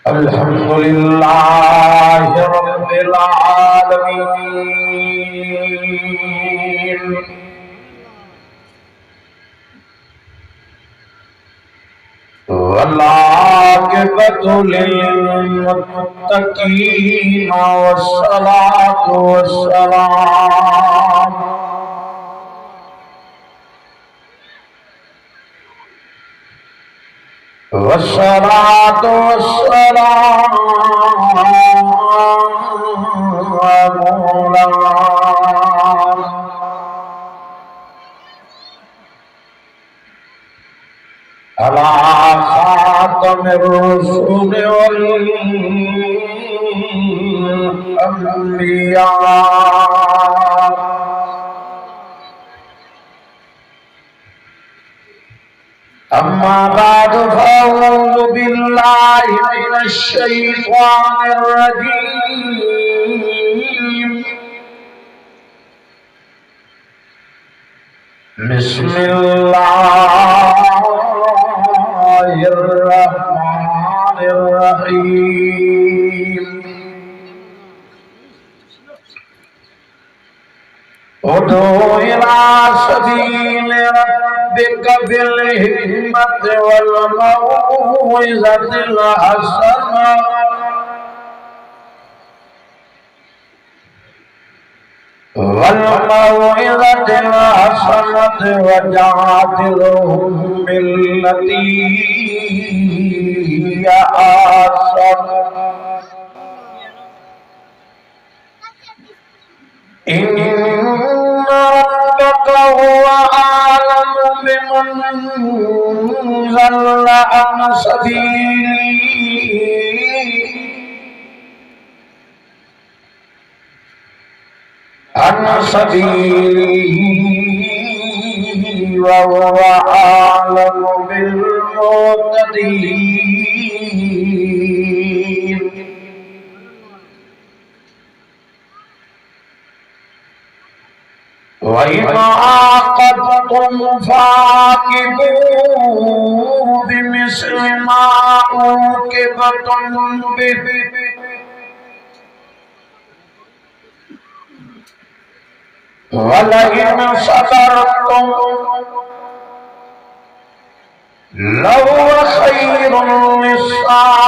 अल्हम्दुलिल्लाहि रब्बिल आलमीन। वल्आक़िबतु लिल्मुत्तक़ीन वस्सलातु वस्सलाम वस्सलातु वस्सलाम अला खातमिर रसूल वल अंबिया। अम्मा बाद फ़अऊज़ु बिल्लाहि मिनश शैतानिर रजीम। बिस्मिल्लाहिर रहमानिर रहीम। उदू इला सबील रब्बिक बिल हिकमति वल मौइज़तिल हसना वजादिलहुम बिल्लती हिय अहसन। इन्ना रब्बका हुवा आलमु बिमन ज़ल्ला अन सबीलिही व हुवा आलमु बिल मुहतदीन। वइज़ा अक़दतुम फ़ाक़िबू बिमिस्लि मा उक़िबतुम बिही वलइन सबरतुम लहुव खैरुल लिस्साबिरीन।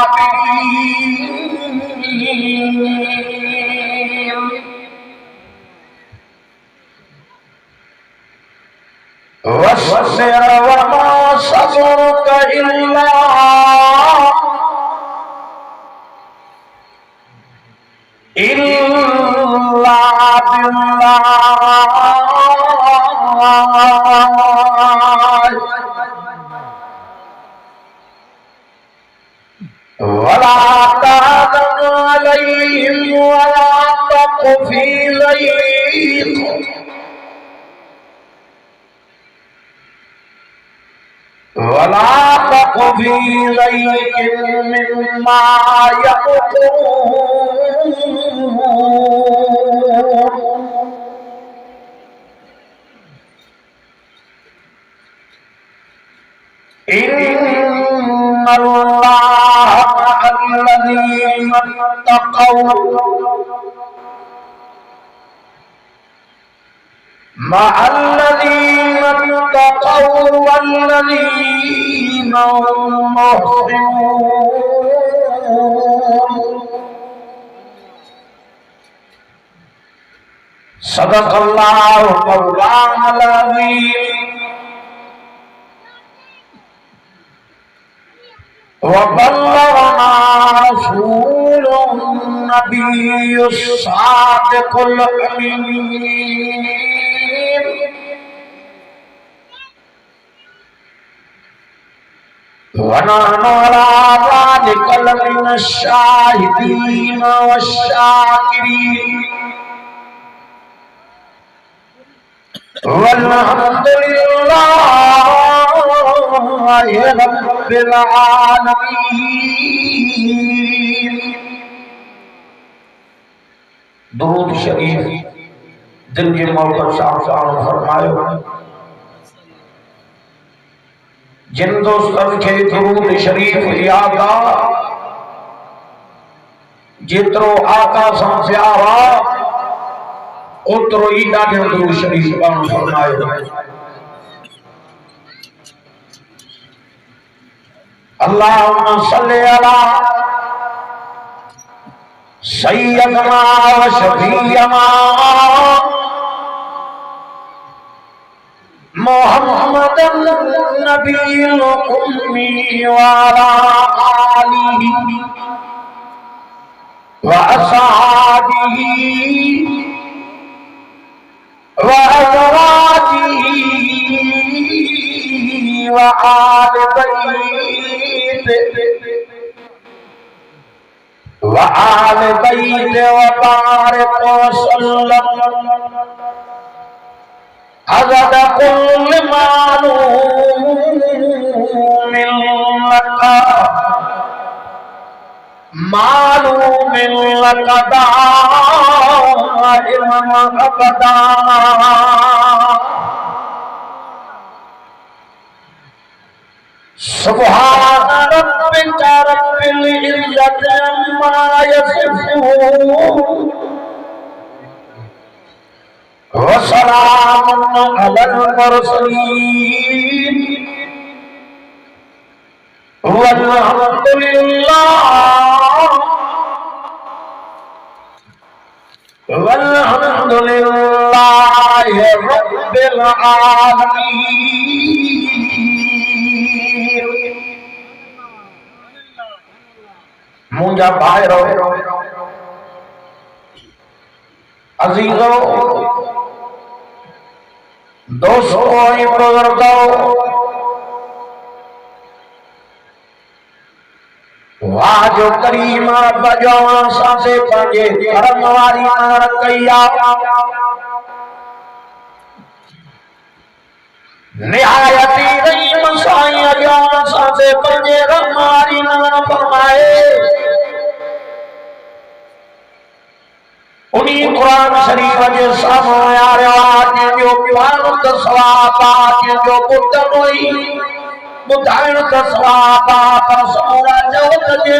वस्बिर वमा सबरुक इल्ला बिल्लाह वला ताज़न अलैहिम वला तक़ु फ़ी ज़ैक़ वला तक़ु फ़ी ज़ैक़िन मिम्मा यमकुरून। इन्नल्लाह मअल्लज़ीना इत्तक़व वल्लज़ीना हुम मुहसिनून। सदक़ल्लाहु मौलानाल अज़ीम व बल्लगना रसूलुन नबियुस सादिकुल अमीन। व नहनु अला ज़ालिका लमिनश शाहिदीन वश्शाकिरीन। वल्हम्दुलिल्लाहि रब्बिल आलमीन। दुरूद शरीफ दिन के मौके शान फरमायो। जिन दोस्तन के दुरूद शरीफ याद आ जेतिरो आकाशं प्यारा ओतिरो ई ॾाढो दुरूद शरीफ़ पढ़णु फरमायो। अल्लाहुम्मा सल्ली अला सय्यदना व शफीअना मुहम्मदन नबिय्युल उम्मी व अला आलिहि व असहाबिही व अज़वाजिही व आलि बैत व बारिक वसल्लम अज़द कुल्ल मालूमिन लक दाइमन अबदा। सुब्हान रब्बिका रब्बिल इज्जति अम्मा यसिफून व सलामुन अलल मुरसलीन वल्हम्दुलिल्लाहि रब्बिल आलमीन। मुंजा भाइरो अजीजो दोस्तों बुजुर्गों वाह जो करीम रब जो सासे पंजे करम वारी नार कया निहायती रहीम साईं जो सासे पंजे करम वारी नार फरमाए। उन्हीं कुरान शरीफ के सामने आ रहा जो प्यार का सवाब जो पुतनोई बुधाइण का सवाब पर सोरा जो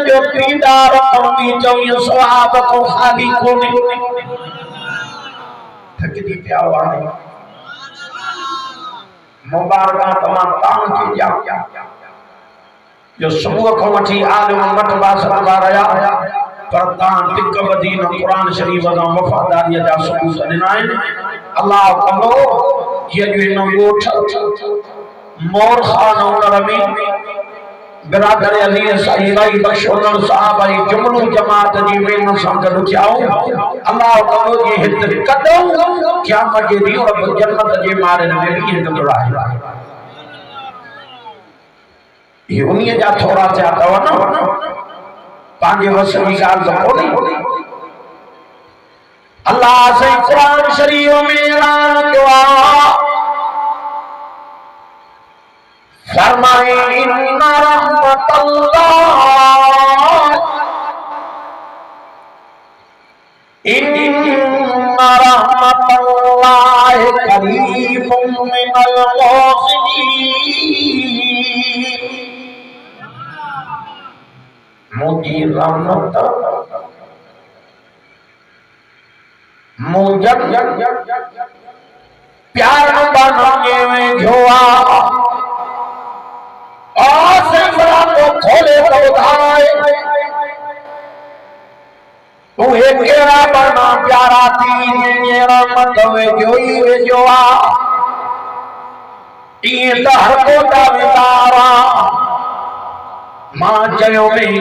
जो पीदार कमी जो ये सवाब को खाली कोनी थकदी प्यावानी मुबारक तमाम तान की जा जो सुबह को वठी आलिम मटबा सदा रहा पर तान तिक वदीन कुरान शरीफ का वफादारी जा सबूत ॾिनाइन। अल्लाह कलो ये जो इन गोठ मोर खान रमी बिरादर अली साईं भाई बख्शोदर साहब भाई जुमलो जमात जी में संगत चाओ। अल्लाह कलो जी हित कदम क़यामत जे ॾींहुं रब जन्नत जे मारे में भी कंदो आहे। ये उन्हीं जा थोड़ा सा तव न पांजे वस की गाल तो कोनी। अल्लाह से कुरान शरीफ में ऐलान किया फरमाए इन्ना रहमतल्लाहि करीबुम मिनल मुहसिनीन। मुझी रहमत मुझन प्यार बनाने में जोआ आसे बड़ा को खोले तो धाए तू एक केरा बना प्यारा तीन ये रहमत में जोई वे जोआ ये दहर को दावेदारा मां चयो में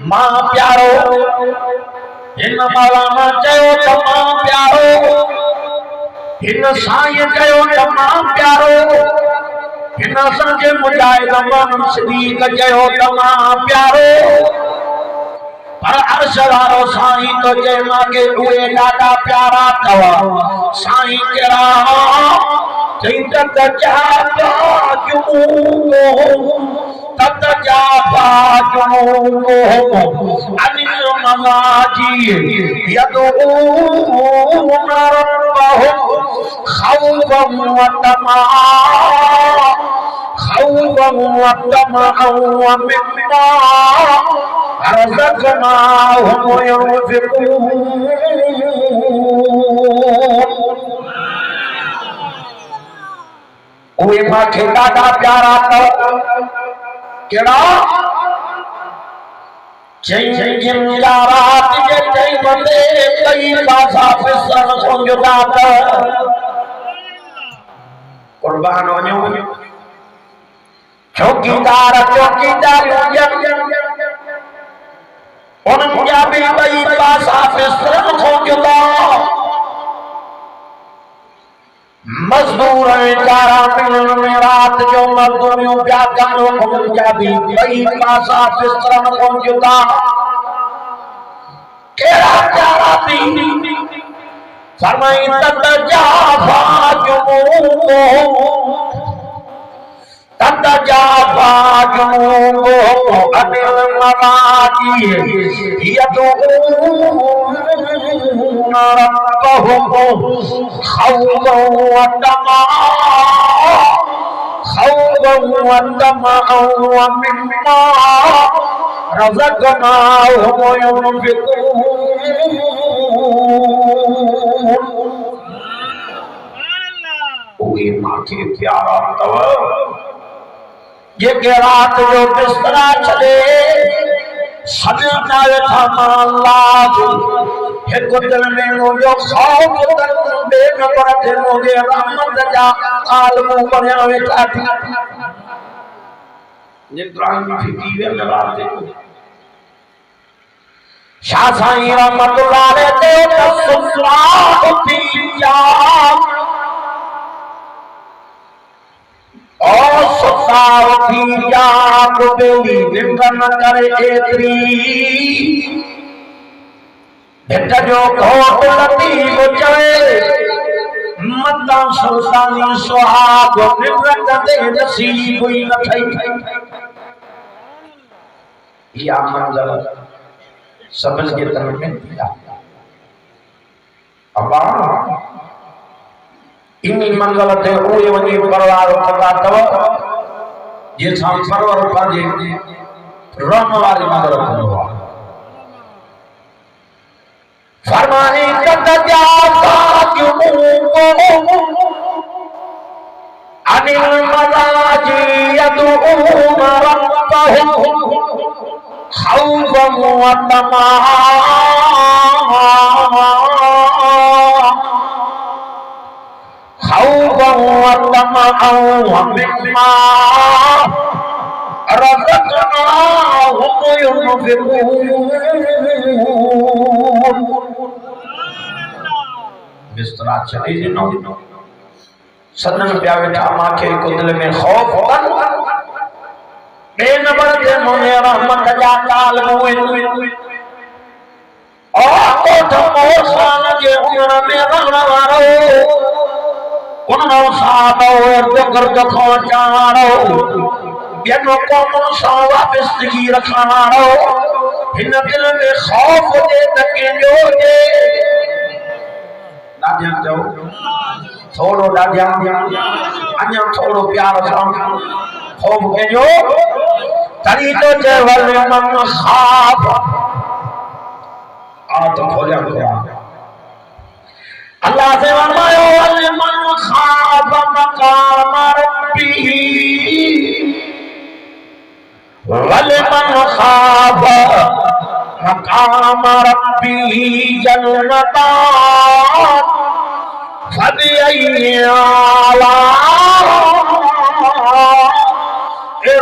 मां प्यारो इन माला मां चयो तो मां प्यारो इन साईं चयो तो मां प्यारो इन संगे मुजाहिद मन सिद्दीक चयो तो मां प्यारो पर अर्श वारो साईं तो जे मांगे उहे ॾाढा प्यारा अथव। साईं केरा चई तत जा अनिल मवाजी यदून रब्बहुम खौफन व तमअन व मिम्मा रज़क़नाहुम युनफ़िक़ून। उहे मांखे ॾाढा प्यारा अथव। कहिड़ा? चईं जिन जा रात जे टाइम ते कई पासा फिसण खां जुदा अथव। कुर्बान वञो। चौकीदार चौकीदारियूं उन्हनि जा बि कई पासा फिसण खां जुदा। मजदूर चारा मिलण में रात जो मजदूरियूं पिया कनि उन्हनि जा बि कई पासा फिसण खां जुदा। कहिड़ा चारा थी? फरमाई ततजाफा जुनूबुहुम अनिल मदाजी यदऊन रब्बहुम खौफन व तमअन व मिम्मा रज़क़नाहुम युनफ़िक़ून। उहे मांखे प्यारा अथव जेके रात जो बिस्तरा छॾे सॼा वेठा अल्लाह हिकु दिल में मुंहिंजो ख़ौफ़ ॿिए नंबर ते मुंहिंजे रहमत जा आलमूं बणिया वेठा थी। निगरानी थी वेंदी रात जो। शाह साईं रहमतुल्लाह अलैह ते तसल्लाह थी जा और सुतार थी जाग बेली निंड न करे एतरी भिट जो घोट लतीफ़ चवे मतां सुल्तानी सुहाग निंड ते नसीब ई न थई। इहा मंज़िल सभिनी जे तरफ़ में थी आहे। अब्बा इन मंगल ते उहे वञी परवार कंदा अथव जंहिंसां परवर पंहिंजे रहम वारी मंगल कंदो आहे। फरमाए ततजाफा जुनूबुहुम अनिल मदाजी यदऊन रब्बहुम खौफन व तमअन व मिम्मा रज़क़नाहुम युनफ़िक़ून। बिस्तरा छॾे ॾिनो सदन पिया वेठा मांखे हिकु दिल में ख़ौफ़ कनि ॿिए नंबर ते मुंहिंजे रहमत जा आलमूं आहिनि और कोठ मोहसान जे उमर में रहण वारो उन्हनि सां इर्द गिर्द खां अचण वारो ॿियनि क़ौमुनि सां वाबस्तगी रखण वारो हिन दिल में ख़ौफ़ हुजे त कंहिंजो हुजे। ॾाढियां चओ थोरो ॾाढियां अञा थोरो प्यार सां ख़ौफ़ कंहिंजो तॾहिं तो चए वल मन ख़ाफ़ आ तो खोलिया अल्लाह से फरमायो वल मन ख़ाफ़ मक़ाम रब्बी वल मन ख़ाफ़ मक़ाम रब्बी जन्नतान फबिअय्यि आलाइ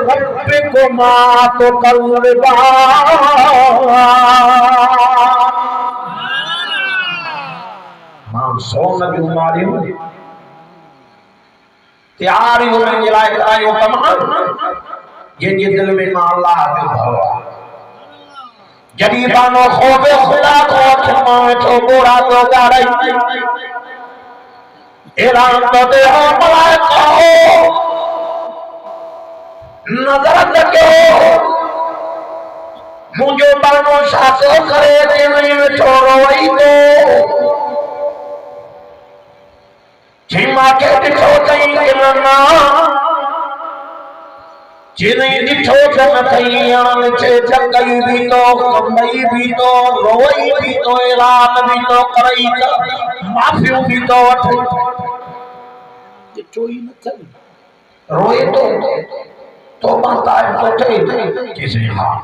रब्बिकुमा तुकज़्ज़िबान। मां सोन जूं मारियूं तयारियूं मुंहिंजे लाइ करायो तमामु जंहिंजे दिल में मां अल्लाह जो भउ आहे। जॾहिं बानो ख़ौफ़ ख़ुदा को अखियुनि मां वेठो ॻोड़ा थो ॻाड़ाई ऐलान थो थिए हो मलाइको नज़र त कयो मुंहिंजो बानो छा थो करे जंहिं वेठो रोईंदो जी मांखे ॾिठो अथई कि न जिन्हें दिठो जन थैयान छे जगई भी तो कमई भी तो रोई भी तो ऐलान भी तो करई का माफियों भी तो दिठो ही न थई रोए तो बाता है तो थे किसे हां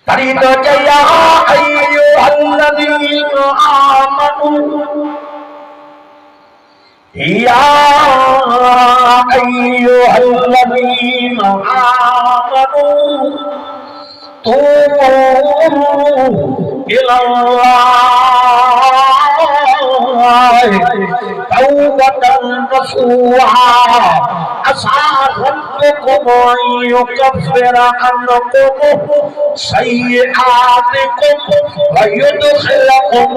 तरी तो जया अय्युहल्लज़ीना आमनू या अय्युहल्लज़ीना आमनू तूबू इलल्लाह तौबतन नसूहा असा रब्बुकुम युकफ्फिर अन्कुम सय्यिआतिकुम व युदखिलकुम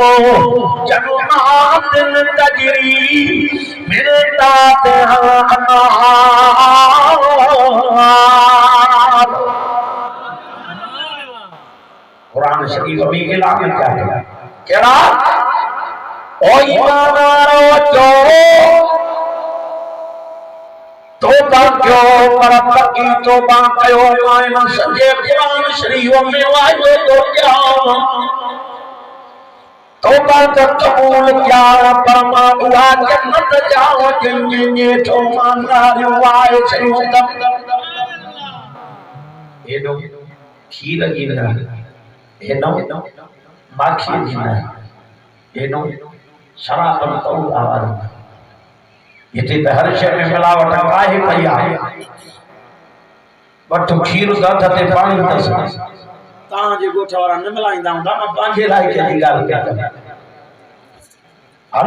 जन्नातिन तजरी मिन ताहतिहा अन्हार। कुरान शरीफ में ऐलान क्या है? केड़ा ओ ईमानदारो तौबा कयो पर पक्की तौबा कयो मायना सजे कुरान शरीफ में वायदो तो क्या तौबा तो कबूल क्या पर मां उहा जन्नत जाओ जिने तो मांगार वाए छयो तम एडो खीर गिना एनो माखी गिना एनो शराब तो आवाज इते त हर शय में मिलावट आहे पई आहे वठ खीर दध ते पानी दस ता जे गोठ वाला न मिलाइंदा हुंदा मां पांजे लाइ के गाल कया हा न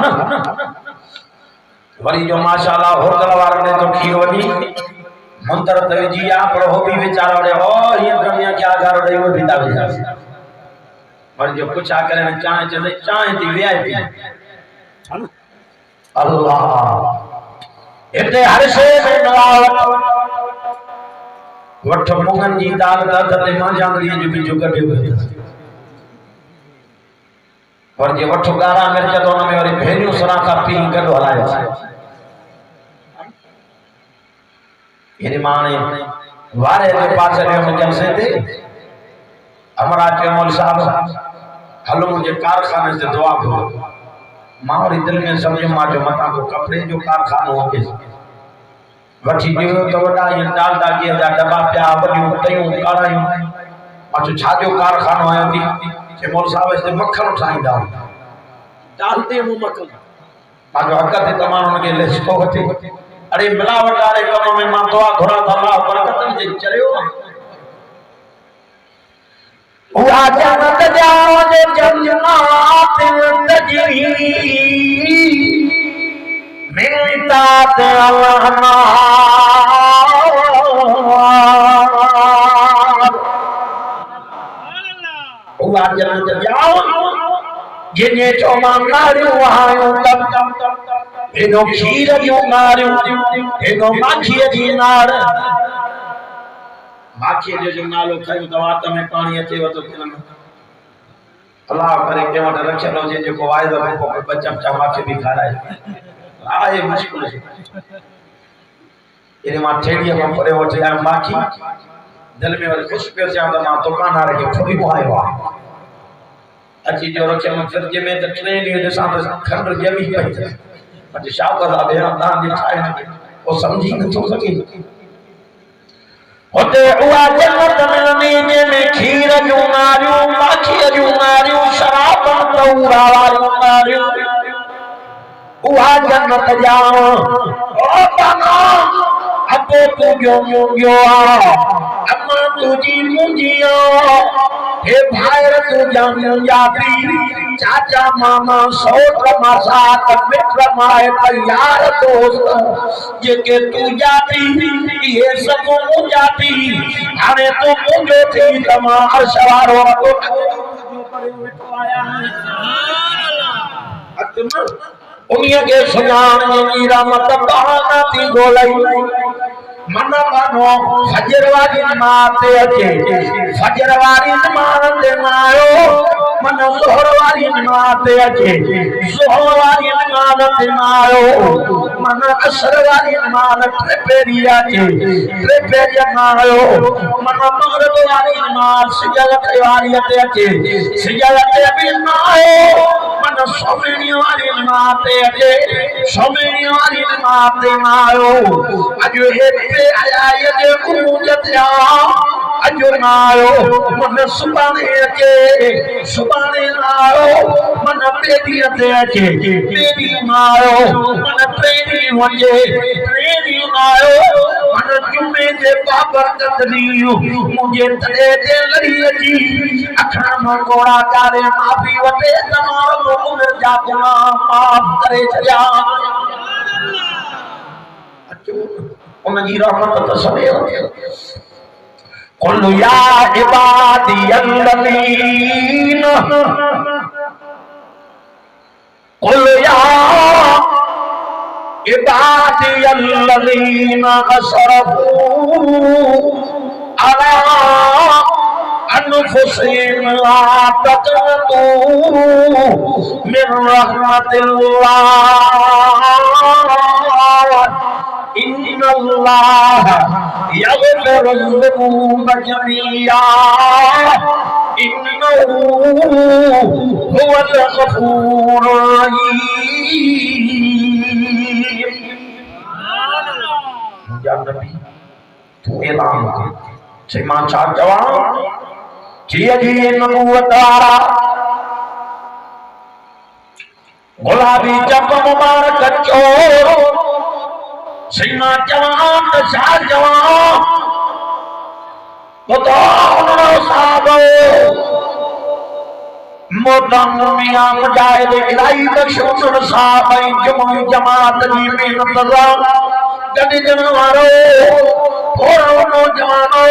वरी जो माशाअल्लाह होटल वाले ने तो खीर वडी मंत्र त विजिया पर हो भी बेचारा रे ओ ये दुनिया क्या घर रे वो बिता विजा पर जो कुछ आ करे चाहे चले चाहे दी वीआईपी हा न अल्लाह इते हर शे में मिलावट वठ मुगन जी दाल दध ते मां जांगड़ी जो बीजो कढे हुए पर जे वठ गारा मिर्च तो उन में वरी भेरियो सराखा पी गड हलायो इने माने वारे के पास में जलसे थे हमारा के मौल साहब हलो मुझे कारखाने से दुआ करो मारी दिल में समझ मां जो मता को कपड़े जो कारखानो हो के वठी दियो तो वडा ये दाल दागी जा डब्बा प्या बलियो तयो कारायो पाछो छाजो कारखानो आयो थी के मोल साहब से मक्खन ठाईंदा दाल दे मु मक्खन पाछो हक ते तमाम उनके लिस्टो वठी अरे मिलावट वाले कमों में मां दुआ घुरा अल्लाह बरकत दे चरियो हुआ जन्नत जाओ जे जन्नात तजरी मिन ताहतिहा अन्हार। हुआ जन्नत जाओ जिने चो मांगारियो आयो तम एनो खीर जो नारियो एनो माखी जी नार माखी जो नालो खयो दवात में पानी अचे तो किन अल्लाह करे के वट रखियो जे जो वायदो को बच्चा माखी भी खाराए आए मुश्किल इने मां ठेड़िया में परे वठे आ माखी दिल में वरी खुश पे जा मां दुकानदार के थोड़ी आयो अची जो रखे में फ्रिज में त ट्रेन ये सां खंड जमी पई पर शाह का बेरा दान दिखाए ओ समझी न तो सके होते उआ जन्नत मिलनी में खीर जो नारियो माखी जो नारियो शराब तौरा वाली नारियो उआ जन्नत जाओ ओ बना अबो तू जो अम्मा तुझी मुंजियो हे भाईर तू जाती चाचा मामा सोट मसात मित्र माए यार दोस्त जेके तू जाती ये सब मु जाती हाने तो मुंजो थी तमा अर्शवारो तो आया है उन्हीं के सुनान मीरा मत बहाना थी गोलाई मन मानो फजर वाली नमाज़ अचे फजर वाली नमाज़ ते मायो मन ज़ोहर वाली नमाज़ अचे ज़ोहर वाली नमाज़ ते मायो मन असर वाली नमाज़ टे पेरी अचे टे पेरी मायो मन मगरिब वाली नमाज़ सिजल वाली अचे सिजल ते भी मायो मन सोमणी वाली नमाज़ अचे सोमणी वाली नमाज़ ते मायो अजो हे पे आया ये कुमुजत या अजो नायो मन सुबाने अचे सुबाने नायो मन पेदी अचे पेदी नायो मन ट्रेनी वजे ट्रेनी नायो मन जुमे जे बाबर कतलियो मुझे तले ते लड़ी अची अखा मंगोड़ा कारे माफी वटे तमाम उम्र जा गुनाह माफ करे छया उनकी रहमत तो सभे कुल या इबादियल्लज़ीन कुल या इबादियल्लज़ीन असरफू अला अनफुसिहिम ला तक़नतू मिन रहमतिल्लाह इन्नल्लाह यग़फ़िरुज़्ज़ुनूब जमीआ इन्नहु हुवल गफ़ूरुर रहीम। या नबी तू ऐलान कर चईमा छा जवान जी जी नबूवत वारा गुलाबी जब मुबारक चोर सीमा जवान शाह जवान बताओ साहब मोदम मियां मुजाहिद इलाही बख्शुन साहब जमात जी मेहनत गॾ जनवारो थोरो नौजवानो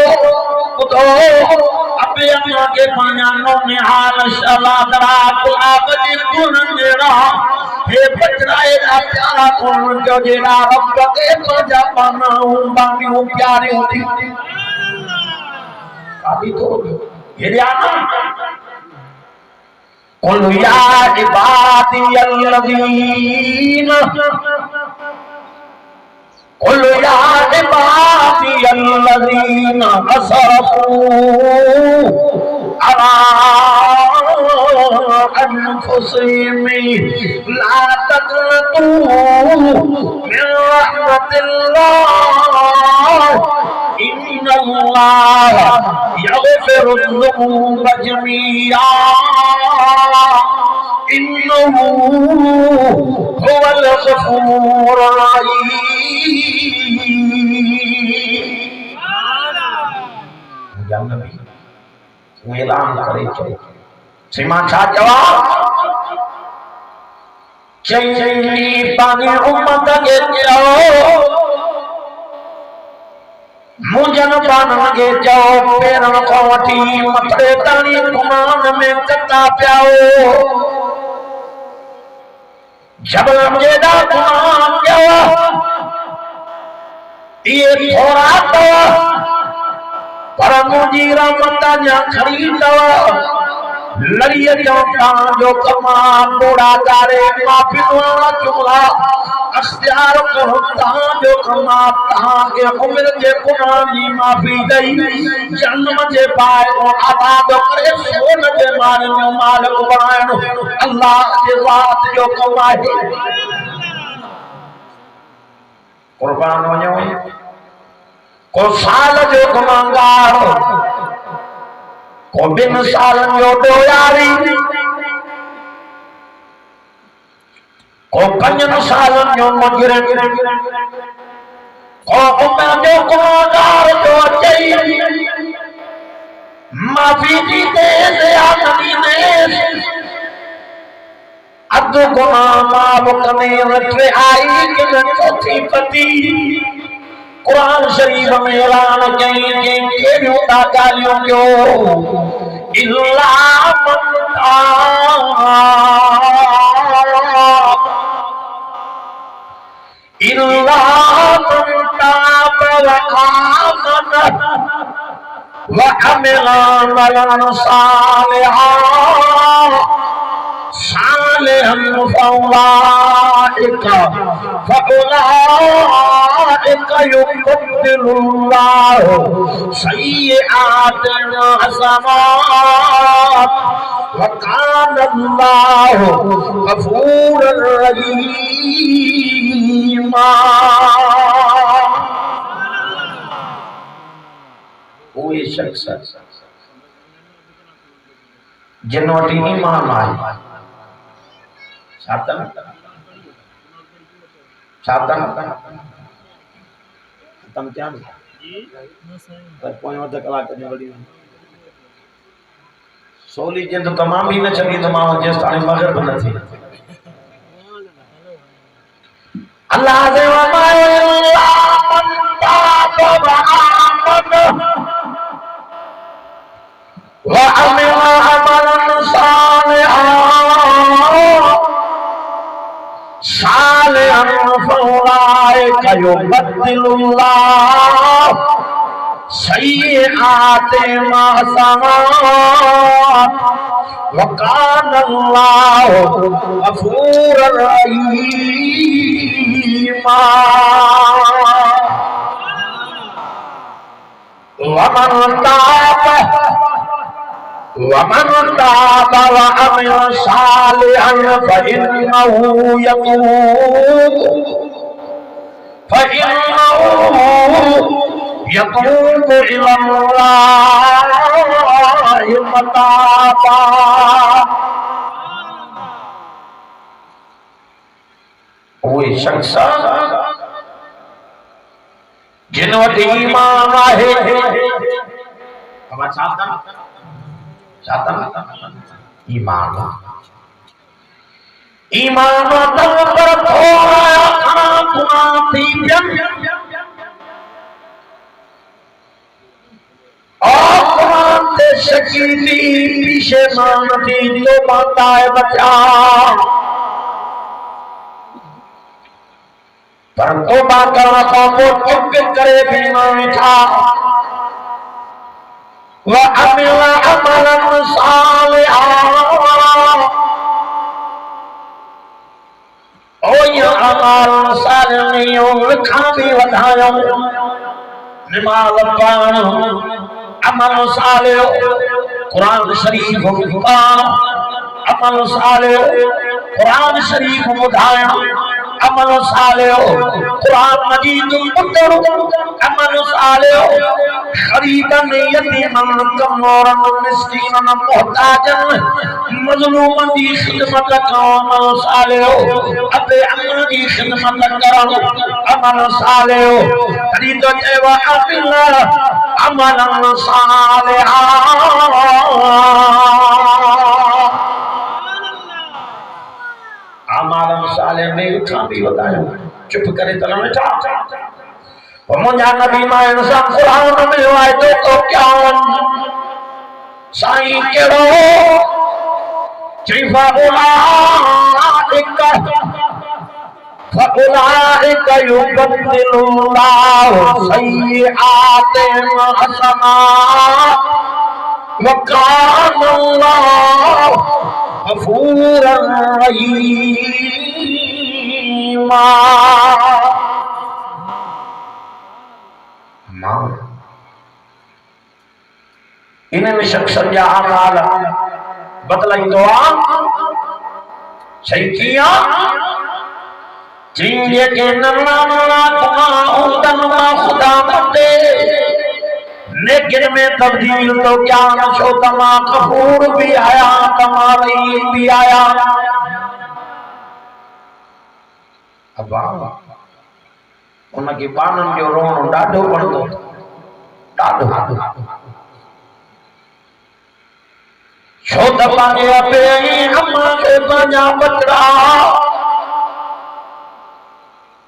बताओ अबे अम्मा के पानो में हाल शलादरा गुलाब जी गुण मेरा हे बचराए दा प्यारा कौन जो जेड़ा रब के सजा पाना बानियो प्यारे होती अभी तो ये आना कुल या इबादियल्लज़ीन कुल या इबादियल्लज़ीन असरफू अला अनफुसिहिम ला तक़नतू मिन रहमतिल्लाह इन्नल्लाह यग़फ़िरुज़्ज़ुनूब जमीआ इन्नहु हुवल गफ़ूरुर रहीम। या नबी ऐलान करे चले सीमा छा जवाब चई पानी उम्मत के चओ मुजन पानन के चओ पेरन को वठी मथे ताणी गुमान में कता पियाओ जबल जेदा गुमान पिया ये थोड़ा तो पर मुंहिंजी रहमत जा खड़ी दवा लड़िए जो कमा मोड़ा गारे माफी वाला जुमला अख्तियार करो जो कमा के उम्र जे कुरानी माफी दई जन्म जे पाए आबाद करे सोन जे माल में मालिक बनायो अल्लाह जे ज़ात जो कमाए कुर्बान वञो को साल जो कमांगार को बिन सालन जो डोयारी को पंजन सालन जो मुजरिम को उम्र जो गुनाहगार जो अचई माफी दी दे आदमी ने अद गुनाह माफ कने रखे आई कि चौथी पति कुरान शरीफ में ऐलान कई के होता गालियों क्यों इल्ला मन इल्ला मन ताब व आमन व अमिला अमलन सालिहान सालिहन फउलाइका युबद्दिलुल्लाहु सय्यिआतिन हसनात व कानल्लाहु गफूरर रहीमा। कोई शख्स जिन वटि ईमान आहे छाता तम क्या पर कोई वध कलाक ने वडी सोली जे तो तमाम ही न छगी तो मां जेस ताणी मगरब न थी अल्लाह दे व माइल्ला मन ताब व आमन व अमिला अमलन सालिहान सालिहन फउलाइका युबद्दिलुल्लाहु सय्यिआतिन हसनात व कानल्लाहु गफूरर रहीमा। वमन ताब व अमिला सालिहन फइन्नहु यतूबु इलल्लाहि मताबा। कोई शख्स जिन वटि ईमान आहे ईमान तन पर थोड़ा खाना थी और शकीली पीछे मान थी तो माता है बचा पर तोबा करना को चुप करे भी नहीं था व अमिला अमलन सालिहान ओ या अमल सालियो लिखा भी वधायो निमाल पाण अमल सालियो कुरान शरीफ का अमल सालियो कुरान शरीफ बुधाया अमल सालियो कुरान मजीद पुत्र अमल सालियो गरीबन यतीमन कमरन मिस्कीनन मोहताजन मजलूमन की खिदमत का अमल सालियो अबे अम्मा की खिदमत करो अमल सालियो खरीदो जेवा अबिल्ला अमलन सालिहान अमलन सालिह में उठा भी बताया चुप करे तला में था मुझा नबी मां इंसान कुरान में आए तो क्या साईं केड़ो चईफा फउलाइका युबद्दिलुल्लाहु सय्यिआतिन हसनात व कानल्लाहु गफूरर रहीमा। इन्हनि शख्सन जा अमाल बदलाईंदो आहे सही कीअं जिंदगी के नन्ना उदन खुदा बंदे लेकिन में तब्दील तो क्या न शो तमा कपूर भी आया तमा रहीम भी आया। अब उनके बानन जो रोण ॾाढो वणंदो ॾाढो छो त पंहिंजे अबे अम्मा खे पंहिंजा बचड़ा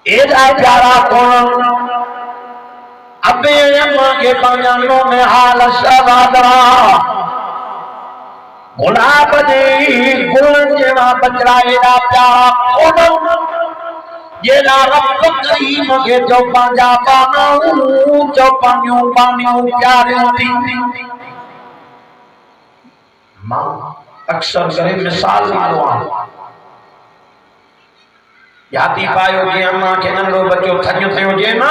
एड़ा प्यारा कौन अबे अम्मा के पांजानो में हाल शवादरा गुलाब दे गुल जेवा बचड़ा एड़ा प्यारा कौन जेड़ा रब करीम के जो पंजा बानू जो पानियों पानियों प्यारे थी मां अक्सर करे मिसाल ॾींदो यादी पायो जे अम्मा के नंढो बच्चो थञ थियो जे ना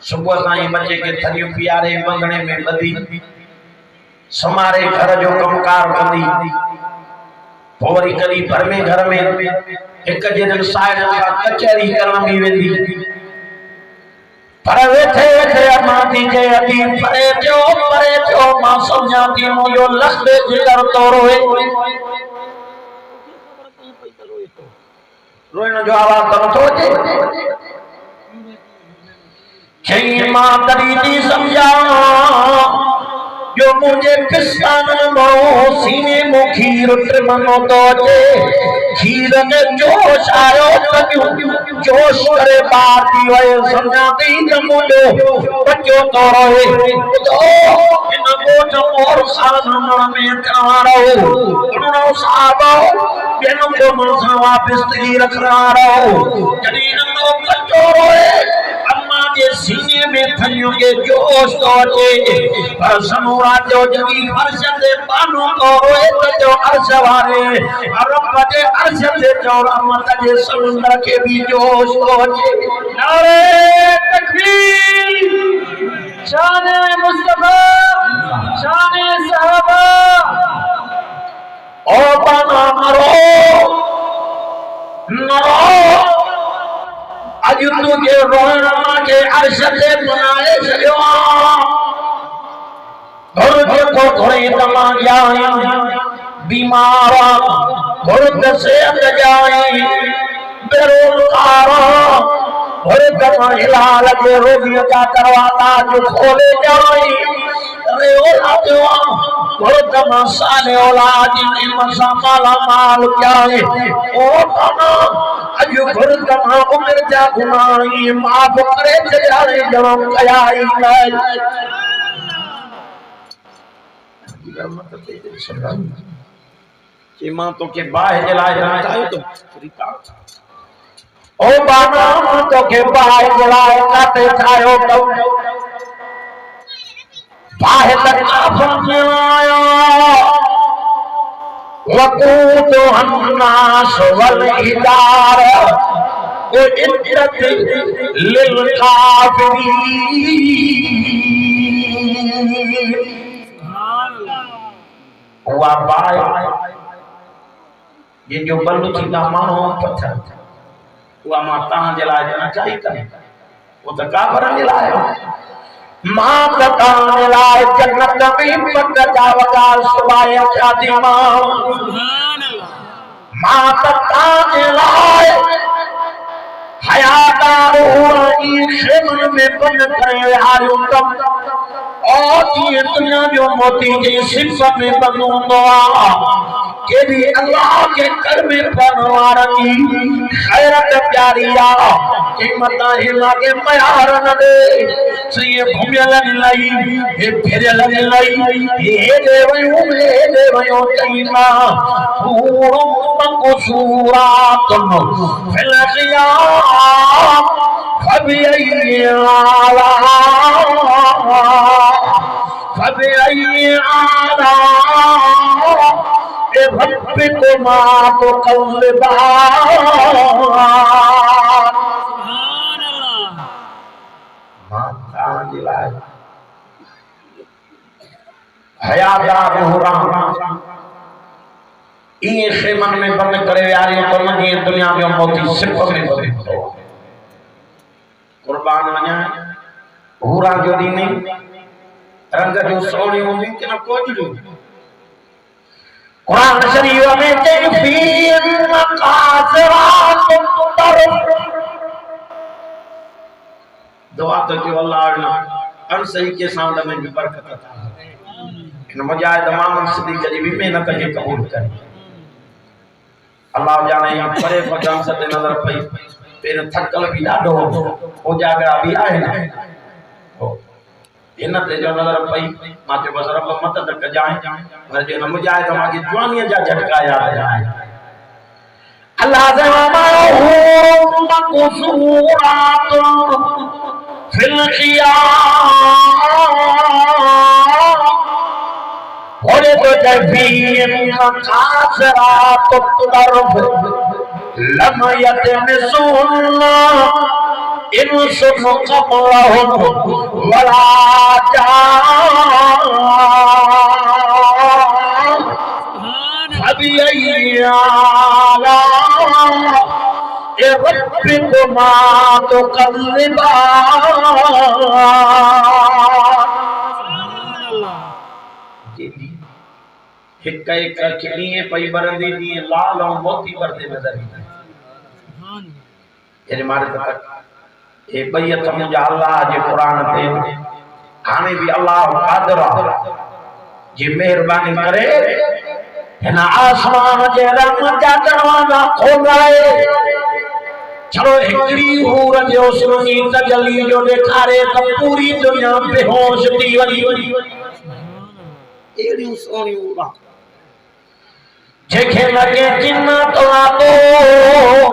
सुबह साईं बच्चे के थञ पियारे मंगणे में बदी समारे घर जो कमकार कंदी पोरी करी घर में एक दिन साइड का कचहरी करण भी वेंदी पर वेठे वेठे अम्मा थी जे अभी परे जो मां समझा थी मुझो लखदे जिगर तो रोए रोइण जो आवाज तो अचे चई मां तड़ी थी समझा जो मुझे पिसान मो सीने मो खीर ट्रिमनो तो अचे खीर में जोश आयो तबियो जोश करे बात थी वए समझा थी त मुझो बच्चो तो रोए तो इन गोठ और साधन में करारो उनो साहब बेनो को मनसा वापस तरी रखना रहो जदी नो बच्चो रोए अम्मा के सीने में थनियो के जोश तो अचे पर समूरा जो जगी अर्श से पानो तो रोए तो जो अर्श वारे रब के अर्श से जो रहमत के समुंदर के भी जोश तो अचे नारे तकबीर शान मुस्तफा शान सहाबा ओ बना मरो अज तुझे रोण के अर्श से बनाए छो घर को थोड़े तमा जाए बीमार घर से जाए बेरोजगार घर तमा हिलाल के रोगियों का दरवाजा जो खोले जाए रे ओला घर तमा साले औलाद में मसा माला माल क्या है ओ तमा अज घर तमा उम्र जा गुनाही माफ करे जाए जन्म कयाई मां तो के बाह जलाए चाहे तो ओ बाबा तो के बाह जलाए काटे छायो तो बाह तक आफम जलायो वकूत अन्नास वल इदार ओ इज्जत लिल काफिरीन हुआ बाय ये जो बल्लू थी ना मानो पत्थर हुआ माता जलाए देना चाहिए तने वो तो काफर जलाए मां तता जलाए जन्नत में पत्थर जावगा सुबाय शादी मां सुभान अल्लाह मां तता जलाए हयादार हुआ खेमन में बंद करे आयो तम और ये दुनिया जो मोती जी सिर्फ में बंदो के भी अल्लाह के कर में बनवारनी खैरत प्यारिया के मता हिला के प्यार न दे सही घुमल लाई हे फेरल लाई हे देवयो चईना पूरो मंगो सूरा तुम फिलसिया फबी आला को मां तो कल्बा माता दिलाए हयादार हुरा ये खेमन में बंद करे यारियों को मनी दुनिया में मोती सिर्फ में बंद कुर्बान वना हुरा जो दी नहीं रंग जो सोनी होंगी कि ना कोजड़ी कुरान शरीफ में तकफीर मकासरात तरफ दुआ तो कि अल्लाह ने अनसही के साउंड में भी बरकत अता इन मुजाहिद इमाम सिद्दीक जी भी मेहनत के कबूल करे अल्लाह जाने परे पजाम से नजर पई पेर थकल भी डाडो उजागरा भी आहे ना इन ते जो नजर पई माते बस रब मदद कर जाए पर जे मुजाहिद मां की जवानी जा झटका याद आए अल्लाह से हमारा हूरुम मक़सूरातुन फिल ख़ियाम और तो जबीन कासरात तरफ लम यतमिसुन इंसुन क़ब्लहुम वला जान फबिअय्यि आलाइ रब्बिकुमा तुकज़्ज़िबान। हिक हिक किलिए पई बरंदी दी लाल और मोती बरदे नजर ईंदा ये मारे तक ए बयत मुंजा अल्लाह जे कुरान ते हाने भी अल्लाह कादिर जी मेहरबानी करे हिन आसमान जे रंग जा दरवाजा खोलाए चलो हिकड़ी हूर जो सुनी तजली जो देखारे त पूरी दुनिया बेहोश थी वई एड़ी सोनी हूरा जेके लगे जिन्नत लातो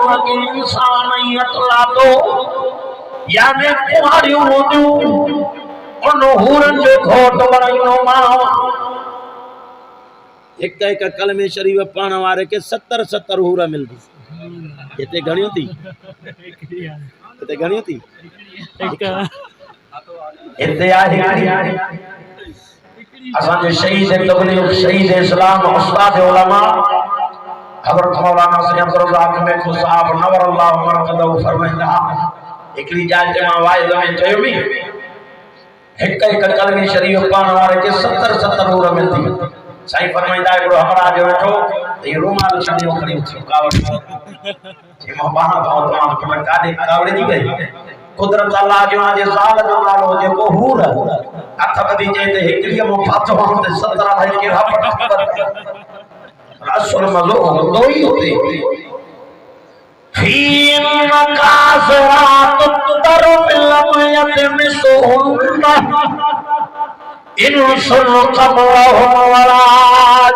लगे इंसान लातो याने कुहारियों होजू उन हूरन जो घोट बणाइनो मां एक एक कलमे शरीफ पाण वारे के 70 हूर मिलदी इते घणियो थी इते घणियो थी इते आहे असांजे शहीद तबलीग शहीद इस्लाम उस्ताद उलमा हजरत मौलाना सैयद अब्दुल रज़ाक में को साहब नवर अल्लाह मरकदहु फरमाइंदा एकरी जात में वाइद में चयो भी एक एक कलमे शरीफ पाण वारे के 70 हूर मिलदी साईं फरमाइंदा है हमरा जो वेठो ये रुमाल छडियो खणी कावड़ी जे मां बाहा तमाम कमर कादे कावड़ी दी गई कुदरत अल्लाह जो जे साल जो नालो जे को हूर अथ बदी जे ते हिकड़ी मो फातो ते 17 भाई के रापट रसूल मजो दो ही होते फीन कासरात तरफ लम यतमिसुन इंसुन क़ब्लहुम वला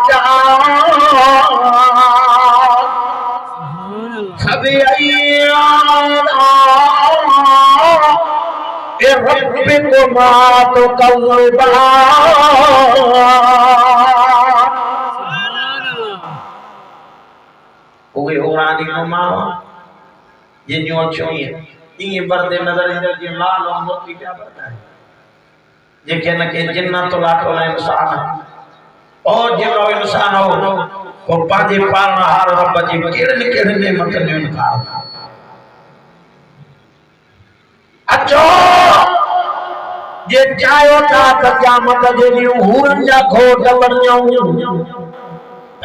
जान फबिअय्यि आलाइ रब्बिकुमा तुकज़्ज़िबान। ओए ओरानी नो मां ये जो छोई ये बरदे नजर इंदर के लाल और मोती क्या बरदा है जेके न के जिन्नत लाखो इंसान और जेको इंसान हो को पाजे पालना हार रब जी केड़े केड़े नेमत ने इनकार अचो जे चायो ता क़यामत जे ॾींहुं हूरन जा घोट बणियो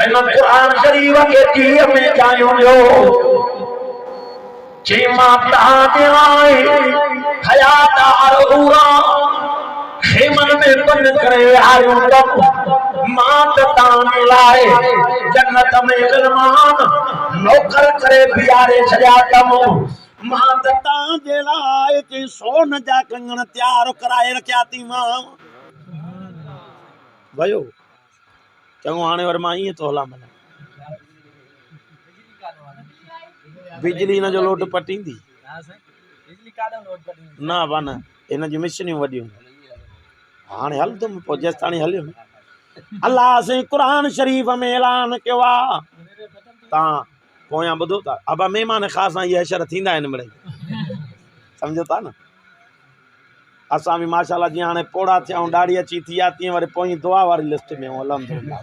इन कुरान शरीफ के जीअ में चायो हो जे मां तव्हांजे लाइ हयादार हूरा खेमन में बंद करे आयो तब मां ताने लाए जन्नत में गलमान नौकर करे बियारे छया तम मां ताने लाए के सोन जा कंगन तैयार कराए रखया थी मां भयो चंगो हाने वर मां ये तो हला मन बिजली न जो लोट पटींदी बिजली काडो लोट पटींदी ना बन इन जी मिशनियूं वडियूं हाने हल तुम पोजेस्तानी हलियो अल्लाह से कुरान शरीफ में ऐलान कियो आ ता पोया बुधो ता अब मेहमान खास ये हशर थींदा इन मिड़ई समझो ता ना असा भी माशाल्लाह जी हाने पोड़ा थिया दाढ़ी अची थी आ तीअं वरी पोई दुआ वारी लिस्ट में अल्हम्दुलिल्लाह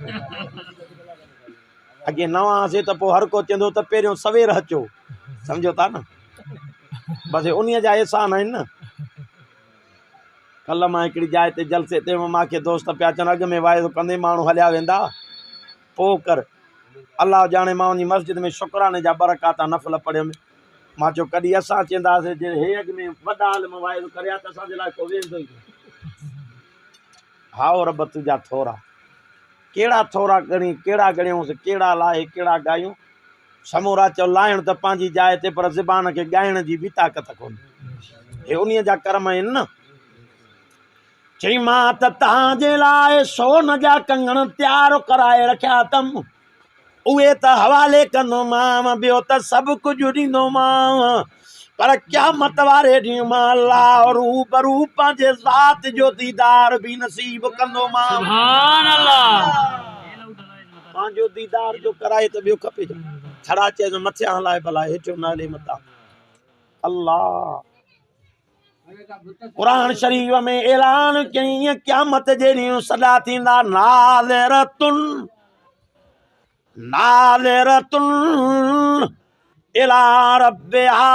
अगे नवा से तो पो हर को चंदो तो पेरियों सवेर अचो समझो ता ना बस उन्हीं जा एहसान है ना कल मां हिकिड़ी जाइ ते जलसे ते मां के दोस्त पिया चवनि अॻु में वाइदो कंदे माण्हू हलिया वेंदा पोइ कर अल्लाह ॼाणे मां उन मस्जिद में शुक्राने जा बरकात नफ़ल पढ़ियमि मां चयो कॾहिं असां चवंदासीं जे हे अॻु में वॾा हाल में वाइदो करे त असांजे लाइ को वेंदो ई हाओ रब तुंहिंजा थोरा कहिड़ा थोरा गणी कहिड़ा गणियूंसि कहिड़ा लाहे कहिड़ा ॻायूं समूरा चयो लाहिण त पंहिंजी जाइ ते पर ज़बान खे ॻाइण जी बि ताक़त कोन्हे हे उन जा कर्म आहिनि न चई मां त तव्हांजे लाइ सोन जा कंगण तैयार कराए रखिया अथमि उहे त हवाले कंदोमांव ॿियो त सभु कुझु ॾींदोमांव पर क़यामत वारे ॾींहुं मां अल्लाह रूबरू पंहिंजे ज़ात जो दीदार बि नसीब कंदोमांव। सुभान अल्लाह। पंहिंजो दीदार जो कराए त ॿियो खपे छड़ा चए मथियां हलाए भला हेठियो नाले मथां। अल्लाह कुरान शरीफ में ऐलान कई क़यामत जे ॾींहुं सॾा थींदा नाज़िरतुन नाज़िरतुन इला रब्बिहा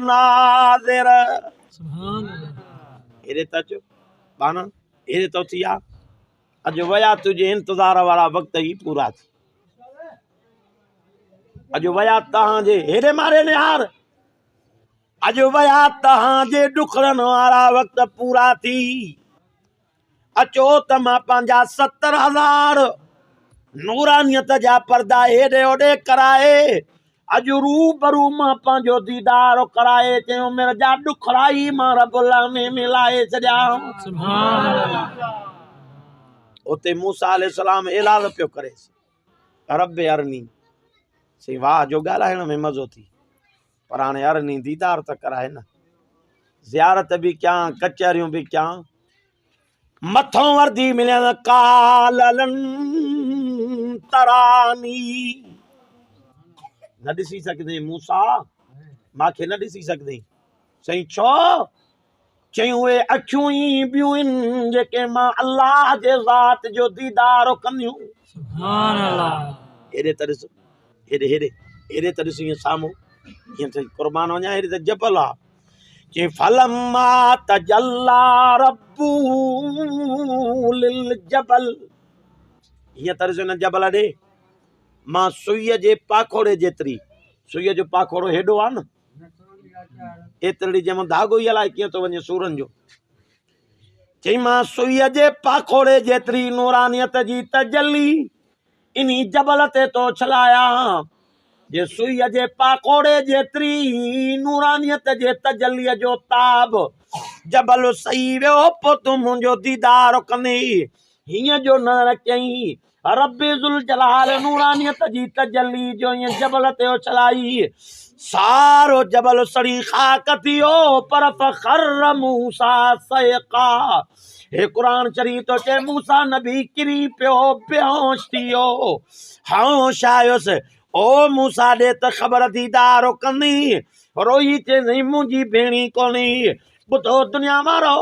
नाज़िर। सुभान अल्लाह। हेरे त अचो बाना हेरे तो थी आ अॼु वया तुंहिंजे इंतज़ार वारा वक़्त ई पूरा थी। अॼु वया तव्हांजे हेरे मारे निहार अॼु वया तव्हांजे ॾुखड़नि वारा वक़्त पूरा थी। अचो त मां पंहिंजा 70,000 नूरानियत जा पर्दा हेॾे होॾे कराए अॼु रूबरू मां पंहिंजो दीदार कराए चयो मेरा जा ॾुखड़ाई मां रब्बुल में मिलाए छॾिया। सुभान अल्लाह। उते मूसा अलैहिस्सलाम ऐलान पियो करे रब्बे अरनी सी वाह जो ॻाल्हाइण में मज़ो थी पर हाणे अरनी दीदार त कराए न ज़ियारत बि कयां कचहरियूं बि कयां मथों वर्दी मिलियल काललन तरानी न ॾिसी सघंदे मूसा मांखे न ॾिसी सघंदे चई छो चई उहे अखियूं ई ॿियूं आहिनि जेके मां अल्लाह जे ज़ात जो दीदार कंदियूं। सुभान अल्लाह। हेॾे त ॾिस हेॾे हेॾे हेॾे त ॾिस ईअं साम्हूं ईअं त क़ुर्बान वञा हेॾे त जबल आहे कि फलम्मा तजल्ला रब्बू लिल जबल हीअं तरह हिन जबल ॾे मां सुईअ जे पाखोड़े जेतिरी सुईअ जो पाखोड़ो हेॾो आहे न एतिरी जंहिंमें धागो ई हलाए कीअं थो वञे सूरनि जो चई मां सुईअ जे पाखोड़े जेतिरी नूरानियत जी तजल्ली इन्ही जबल ते तो छलाया जे सुईअ जे पाखोड़े जेतिरी नूरानियत जे तजल्लीअ जो ताब जबल सही वियो पोइ तूं मुंहिंजो दीदार कंदे हीअं जो न कयईं रब्बे ज़ुल जलाल नूरानियत जी तजल्ली जो ईअं जबल ते छलाई सारो जबल सड़ी खाक थियो पर फखर मूसा सयका। हे कुरान शरीफ तो चए मूसा नबी किरी पियो बेहोश थियो होश आयुसि ओ मूसा ॾे त ख़बर दीदार कंदी रोई चई मुंहिंजी भेणी कोन्हे ॿुधो दुनिया वारो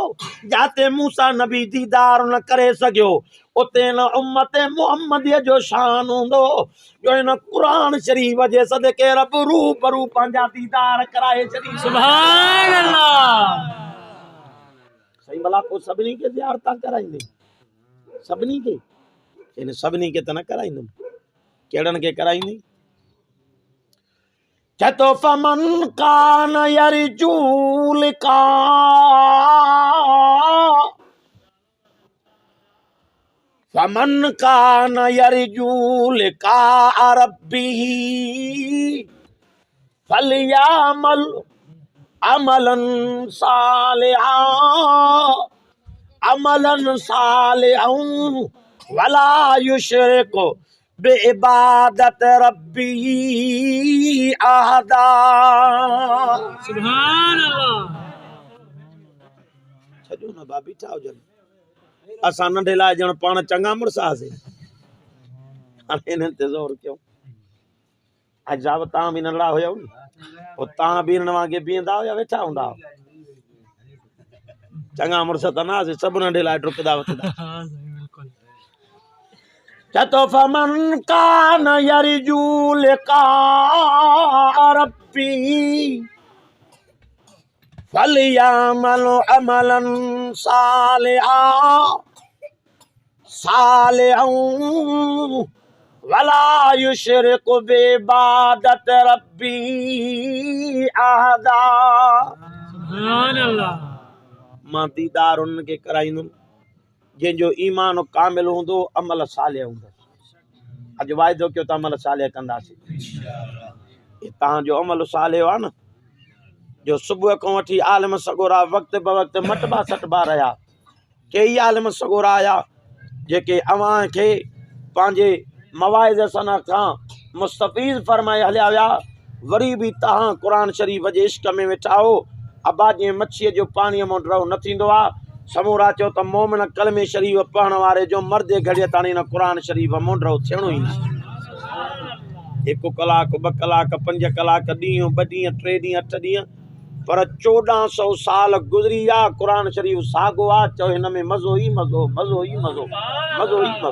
जाते मूसा नबी दीदार न करे सघियो उते न उम्मत मुहम्मदीअ जो शान हूंदो जो हिन कुरान शरीफ जे सदके रब रूबरू पंहिंजा दीदार कराए छॾी। सुभान अल्लाह। सही भला पोइ सभिनी खे ज़ियारतां कराईंदे सभिनी खे इन सभिनी खे त न कराईंदुमि कहिड़नि खे कराईंदी चतो फमन कान यरजू लिका फमन कान यरजू लिका रब्बिही फलयामल अमलन सालिहन वला युशरिक बेइबादत रब्बी अहदा। सुभान अल्लाह। छॾो न भाभी छा हुजनि असां नंढे लाइ ॼण पाण चङा मुड़ुस हुआसीं हाणे हिननि ते ज़ोर कयूं अॼु साहिब तव्हां बि नंढड़ा हुयव न पोइ तव्हां बि हिन वांगुरु बीहंदा हुआ या वेठा हूंदा हुआ चङा मुड़ुस त न हुआसीं सभु नंढे लाइ डुकंदा वठंदा चतो फमन कान यरजू लिका रब्बी फलयामल अमलन सालिहन वला युशरिक बेइबादत रब्बी अहदा। सुभान अल्लाह। मां दीदार उन्हनि खे कराईंदुमि जंहिंजो ईमान कामिल हूंदो अमल सालिह हूंदो। अॼु वाइदो कयो त अमल सालिह कंदासीं तव्हांजो अमल सालिह आहे न जो सुबुह खां वठी आलिम सगोरा वक़्त ब वक़्त मटबा सटबा रहिया कई आलिम सगोरा आया जेके अव्हां खे पंहिंजे मवाइज़ सना खां मुस्तफ़ीज़ फरमाए हलिया विया। वरी बि तव्हां क़ुरान शरीफ़ जे इश्क में वेठा हो। अबा जीअं मच्छीअ जो पाणीअ मां ड्रव न थींदो आहे, समूरा चयो त मोमिन कलमे शरीफ़ पढ़ण वारे जो मर्दे घड़ीअ ताणी हिन क़ुरान शरीफ़ मां ड्रव थियणो ई न। 1 कलाक 2 कलाक 5 कलाक ॾींहुं 2 ॾींहं 3 ॾींहं 8 ॾींहं, पर 1400 साल गुज़री विया, क़ुरान शरीफ़ साॻियो आहे। चयो हिन में मज़ो ई मज़ो, मज़ो ई मज़ो, मज़ो ई मज़ो।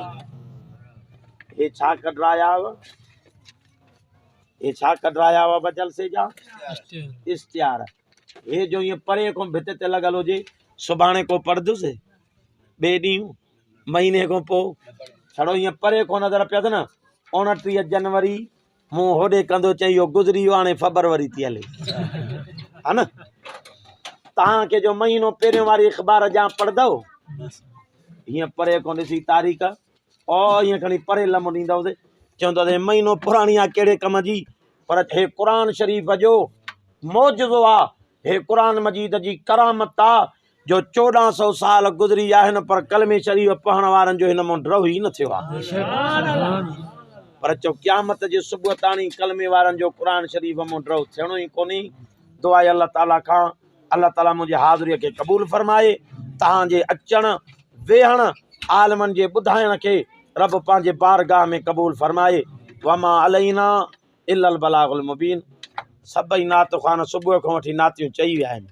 हे छा कढराया हुआ, हे छा कढराया हुआ बजल से जा इश्तिहार। हे जो ईअं परे खां भित ते लॻल हुजे, सुभाणे को पढ़दुसि, ॿिए ॾींहुं महीने खां पोइ छड़ो ईअं परे खां नज़र पियो अथनि। 29 जनवरी मूं होॾे कंदो चई इहो गुज़री वियो, हाणे फ़रवरी थी हले, हा न। तव्हांखे जो महीनो पहिरियों वारी अख़बार जा पढ़ंदव, हीअं परे खां ॾिसी तारीख़ और हीअं खणी परे लम्हो ॾींदवसि, चवंदो हे महीनो पुराणी आहे कहिड़े कम जी। पर हे क़ुरान शरीफ़ जो मौजज़ो आहे, हे क़ुरान मजीद जी करामत आहे जो 1400 साल गुज़री विया आहिनि, पर कलमे शरीफ़ पढ़ण वारनि जो हिन मां ड्रव ई न थियो आहे। पर चओ क़यामत जे सुबुह ताणी कलमे वारनि जो क़ुरान शरीफ़ मां ड्रव थियणो ई कोन्हे। दुआ आहे अल्लाह ताला खां, अल्लाह ताला मुंहिंजे हाज़िरीअ खे क़बूल फरमाए। तव्हांजे अचण वेहण आलमनि जे ॿुधाइण खे रब पंहिंजे बारगाह में क़बूल फरमाए। वमा अलैना इल्लल बलागुल मुबीन। सभई नात ख़ान सुबुह खां वठी नातियूं चई विया आहिनि।